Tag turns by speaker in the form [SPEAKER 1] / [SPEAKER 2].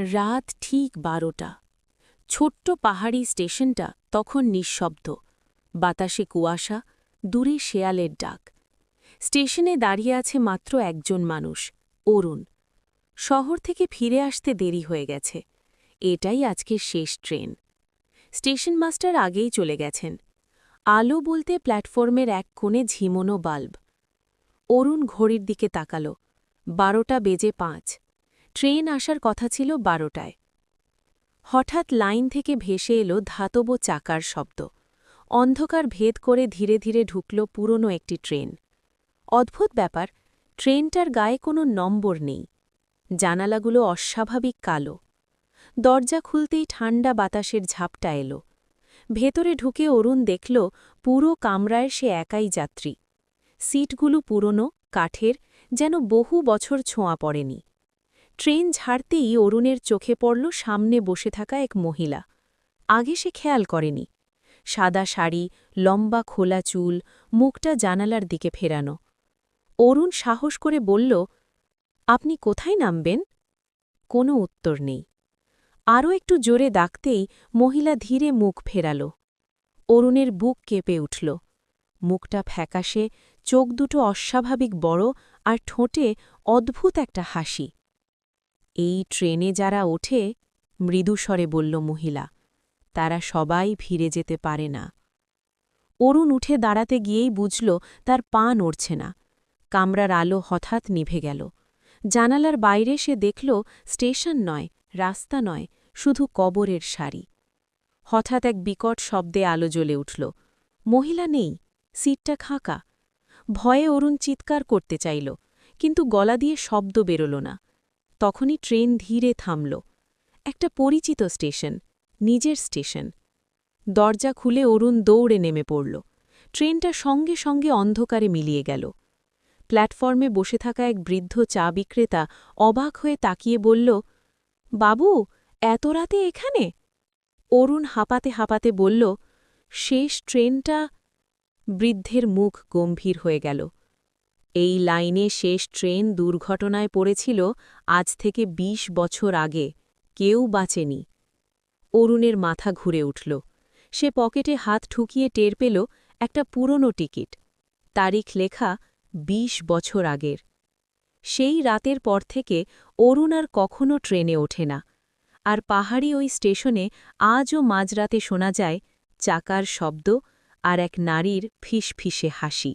[SPEAKER 1] রাত ঠিক 12টা। ছোট্ট পাহাড়ি স্টেশনটা তখন নিঃশব্দ। বাতাসে কুয়াশা, দূরে শেয়ালের ডাক। স্টেশনে দাঁড়িয়ে আছে মাত্র একজন মানুষ, অরুণ। শহর থেকে ফিরে আসতে দেরি হয়ে গেছে। এটাই আজকের শেষ ট্রেন। স্টেশন মাস্টার আগেই চলে গেছেন। আলো বলতে প্ল্যাটফর্মের এক কোণে ঝিমোনো বাল্ব। অরুণ ঘড়ির দিকে তাকাল। 12টা বেজে 5। ট্রেন আসার কথা ছিল 12টায়। হঠাৎ লাইন থেকে ভেসে এলো ধাতব চাকার শব্দ। অন্ধকার ভেদ করে ধীরে ধীরে ঢুকল পুরনো একটি ট্রেন। অদ্ভুত ব্যাপার, ট্রেনটার গায়ে কোনো নম্বর নেই। জানালাগুলো অস্বাভাবিক কালো। দরজা খুলতেই ঠান্ডা বাতাসের ঝাপটা এলো। ভেতরে ঢুকে অরুণ দেখল পুরো কামরায় সে একাই যাত্রী। সিটগুলো পুরনো, কাঠের, যেন বহু বছর ছোঁয়া পড়েনি। ট্রেন ছাড়তেই অরুণের চোখে পড়ল সামনে বসে থাকা এক মহিলা। আগে সে খেয়াল করেনি। সাদা শাড়ি, লম্বা খোলা চুল, মুখটা জানালার দিকে ফেরানো। অরুণ সাহস করে বলল, আপনি কোথায় নামবেন? কোনো উত্তর নেই। আরও একটু জোরে ডাকতেই মহিলা ধীরে মুখ ফেরাল। অরুণের বুক কেঁপে উঠল। মুখটা ফ্যাকাশে, চোখ দুটো অস্বাভাবিক বড়, আর ঠোঁটে অদ্ভুত একটা হাসি। এই ট্রেনে যারা ওঠে, মৃদুস্বরে বলল মহিলা, তারা সবাই ফিরে যেতে পারে না। অরুণ উঠে দাঁড়াতে গিয়েই বুঝল তার পা নড়ছে না। কামরার আলো হঠাৎ নিভে গেল। জানালার বাইরে সে দেখল স্টেশন নয়, রাস্তা নয়, শুধু কবরের সারি। হঠাৎ এক বিকট শব্দে আলো জ্বলে উঠল। মহিলা নেই, সিটটা ফাঁকা। ভয়ে অরুণ চিৎকার করতে চাইল, কিন্তু গলা দিয়ে শব্দ বেরোল না। তখনই ট্রেন ধীরে থামল। একটা পরিচিত স্টেশন, নিজের স্টেশন। দরজা খুলে অরুণ দৌড়ে নেমে পড়ল। ট্রেনটা সঙ্গে সঙ্গে অন্ধকারে মিলিয়ে গেল। প্ল্যাটফর্মে বসে থাকা এক বৃদ্ধ চা বিক্রেতা অবাক হয়ে তাকিয়ে বলল, বাবু, এত রাতে এখানে? অরুণ হাঁপাতে হাঁপাতে বলল, শেষ ট্রেনটা। বৃদ্ধের মুখ গম্ভীর হয়ে গেল। এই লাইনে শেষ ট্রেন দুর্ঘটনায় পড়েছিল আজ থেকে ২০ বছর আগে। কেউ বাঁচেনি। অরুণের মাথা ঘুরে উঠল। সে পকেটে হাত ঠুকিয়ে টের পেল একটা পুরনো টিকিট। তারিখ লেখা ২০ বছর আগের। সেই রাতের পর থেকে অরুণ আর কখনো ট্রেনে ওঠে না। আর পাহাড়ি ওই স্টেশনে আজও মাঝরাতে শোনা যায় চাকার শব্দ আর এক নারীর ফিসফিসে হাসি।